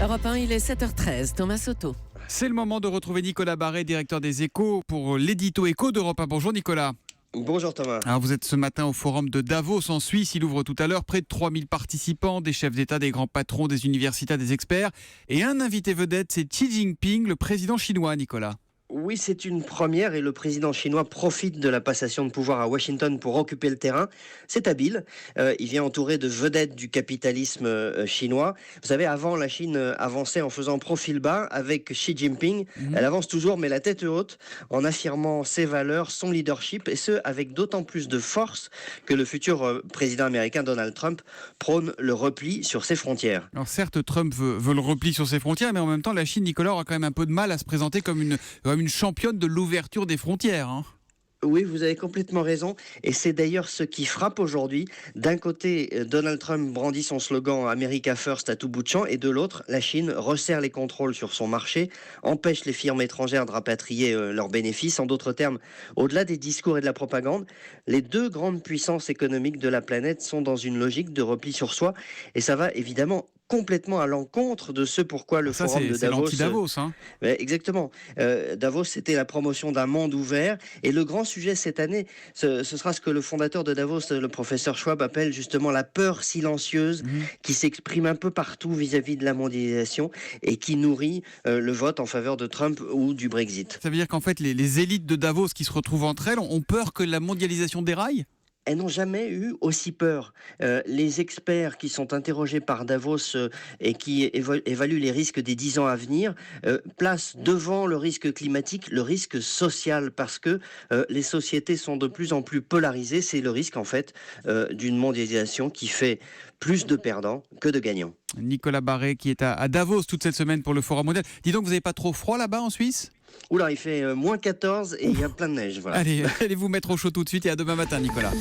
Europe 1, il est 7h13. Thomas Soto. C'est le moment de retrouver Nicolas Barré, directeur des Échos, pour l'édito Écho d'Europe 1. Bonjour Nicolas. Bonjour Thomas. Alors vous êtes ce matin au forum de Davos en Suisse. Il ouvre tout à l'heure. Près de 3000 participants, des chefs d'État, des grands patrons, des universitaires, des experts. Et un invité vedette, c'est Xi Jinping, le président chinois, Nicolas. Oui, c'est une première et le président chinois profite de la passation de pouvoir à Washington pour occuper le terrain. C'est habile. Il vient entouré de vedettes du capitalisme chinois. Vous savez, avant, la Chine avançait en faisant profil bas. Avec Xi Jinping, elle avance toujours, mais la tête haute, en affirmant ses valeurs, son leadership, et ce, avec d'autant plus de force que le futur président américain Donald Trump prône le repli sur ses frontières. Alors certes, Trump veut le repli sur ses frontières, mais en même temps, la Chine, Nicolas, aura quand même un peu de mal à se présenter comme une championne de l'ouverture des frontières. Oui, vous avez complètement raison. Et c'est d'ailleurs ce qui frappe aujourd'hui. D'un côté, Donald Trump brandit son slogan America First à tout bout de champ. Et de l'autre, la Chine resserre les contrôles sur son marché, empêche les firmes étrangères de rapatrier leurs bénéfices. En d'autres termes, au-delà des discours et de la propagande, les deux grandes puissances économiques de la planète sont dans une logique de repli sur soi. Et ça va évidemment complètement à l'encontre de ce pourquoi le forum de Davos... C'est l'anti-Davos. Exactement. Davos, c'était la promotion d'un monde ouvert. Et le grand sujet cette année, ce sera ce que le fondateur de Davos, le professeur Schwab, appelle justement la peur silencieuse qui s'exprime un peu partout vis-à-vis de la mondialisation et qui nourrit le vote en faveur de Trump ou du Brexit. Ça veut dire qu'en fait, les élites de Davos qui se retrouvent entre elles ont peur que la mondialisation déraille ? Elles n'ont jamais eu aussi peur. Les experts qui sont interrogés par Davos et qui évaluent les risques des 10 ans à venir placent devant le risque climatique le risque social parce que les sociétés sont de plus en plus polarisées. C'est le risque en fait d'une mondialisation qui fait plus de perdants que de gagnants. Nicolas Barré qui est à Davos toute cette semaine pour le Forum mondial. Dis donc, vous n'avez pas trop froid là-bas en Suisse ? Oula, il fait moins 14 et il y a plein de neige. Voilà. Allez vous mettre au chaud tout de suite et à demain matin, Nicolas.